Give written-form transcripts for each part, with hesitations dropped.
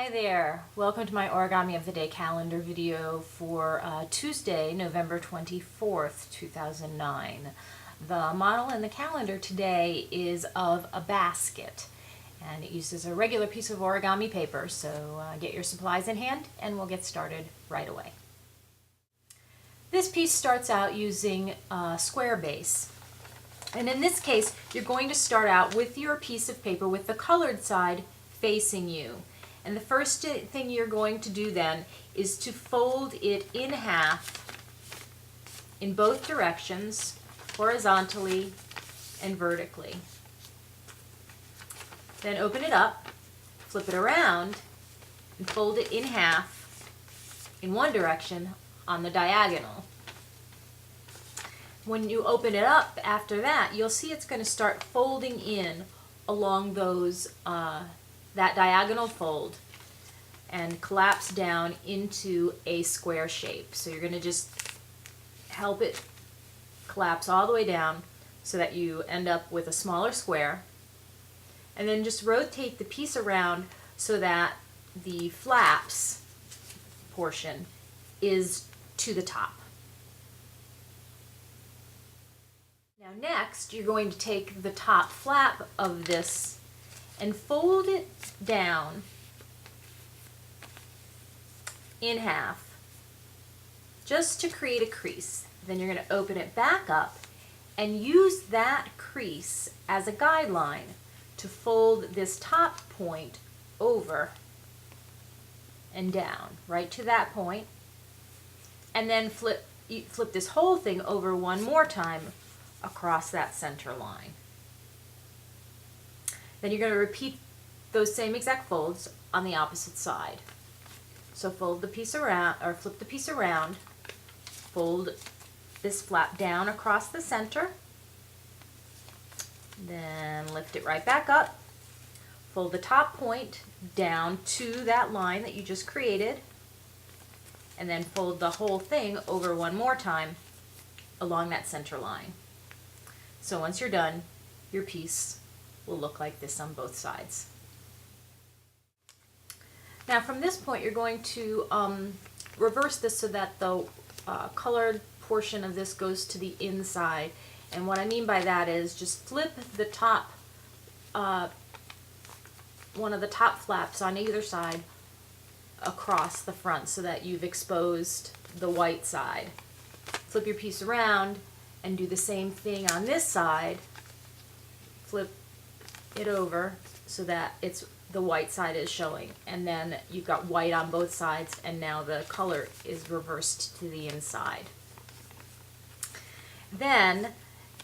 Hi there, welcome to my Origami of the Day calendar video for Tuesday, November 24th, 2009. The model in the calendar today is of a basket, and it uses a regular piece of origami paper, so get your supplies in hand and we'll get started right away. This piece starts out using a square base, and in this case you're going to start out with your piece of paper with the colored side facing you. And the first thing you're going to do then is to fold it in half in both directions, horizontally and vertically. Then open it up, flip it around, and fold it in half in one direction on the diagonal. When you open it up after that, you'll see it's going to start folding in along those that diagonal fold and collapse down into a square shape. So you're going to just help it collapse all the way down so that you end up with a smaller square, and then just rotate the piece around so that the flaps portion is to the top. Now next you're going to take the top flap of this and fold it down in half just to create a crease. Then you're going to open it back up and use that crease as a guideline to fold this top point over and down right to that point, and then flip this whole thing over one more time across that center line. Then you're going to repeat those same exact folds on the opposite side. So fold the piece around, or flip the piece around, fold this flap down across the center, then lift it right back up, fold the top point down to that line that you just created, and then fold the whole thing over one more time along that center line. So once you're done, your piece will look like this on both sides. Now from this point you're going to reverse this so that the colored portion of this goes to the inside, and what I mean by that is just flip the top one of the top flaps on either side across the front so that you've exposed the white side. Flip your piece around and do the same thing on this side. Flip it over so that the white side is showing, and then you've got white on both sides, and now the color is reversed to the inside. Then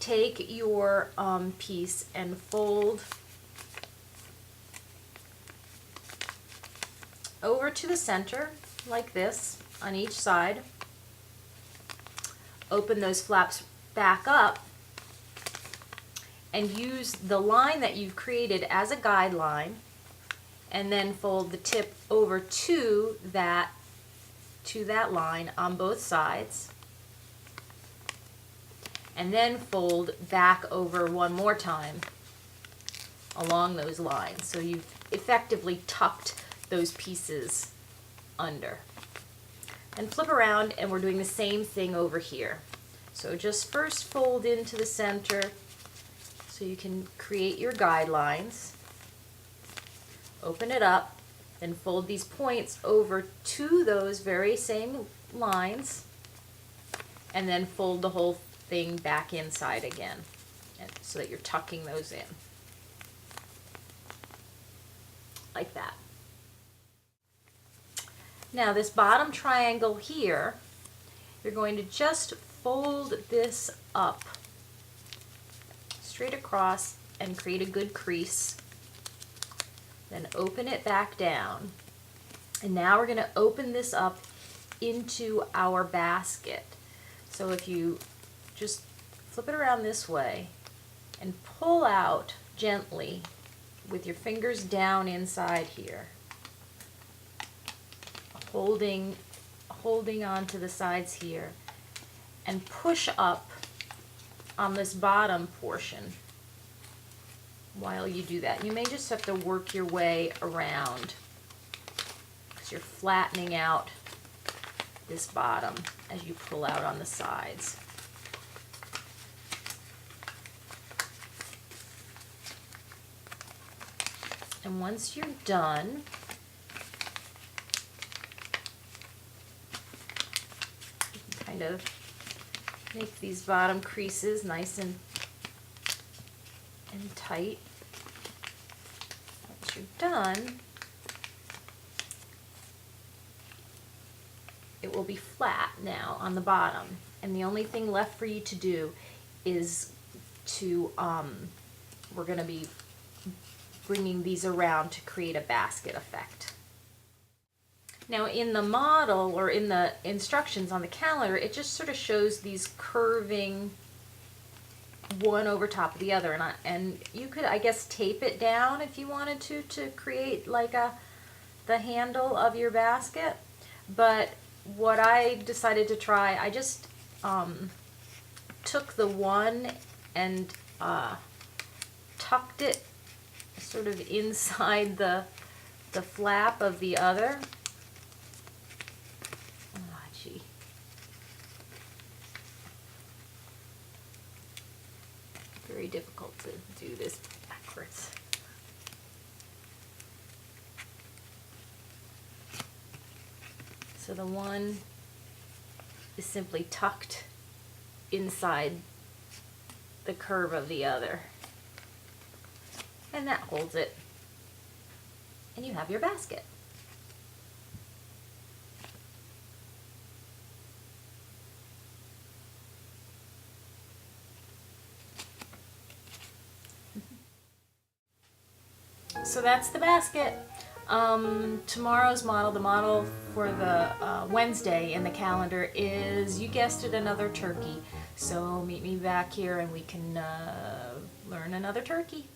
take your piece and fold over to the center like this on each side. Open those flaps back up and use the line that you've created as a guideline, and then fold the tip over to that line on both sides, and then fold back over one more time along those lines. So you've effectively tucked those pieces under. And flip around, and we're doing the same thing over here. So just first fold into the center so you can create your guidelines. Open it up and fold these points over to those very same lines, and then fold the whole thing back inside again, so that you're tucking those in like that. Now this bottom triangle here, you're going to just fold this up straight across and create a good crease. Then open it back down, and now we're going to open this up into our basket. So if you just flip it around this way and pull out gently with your fingers down inside here, holding onto the sides here, and push up on this bottom portion. While you do that, you may just have to work your way around So you're flattening out this bottom as you pull out on the sides. And once you're done, you can kind of make these bottom creases nice and tight. Once you're done, it will be flat now on the bottom, and the only thing left for you to do is to we're going to be bringing these around to create a basket effect. Now in the model, or in the instructions on the calendar, it just sort of shows these curving one over top of the other, and you could, I guess, tape it down if you wanted to create like the handle of your basket. But what I decided to try, I just took the one and tucked it sort of inside the flap of the other. Oh, gee. Very difficult to do this backwards. So the one is simply tucked inside the curve of the other. And that holds it. And you have your basket. So that's the basket. Tomorrow's model, the model for the Wednesday in the calendar is, you guessed it, another turkey. So meet me back here and we can learn another turkey.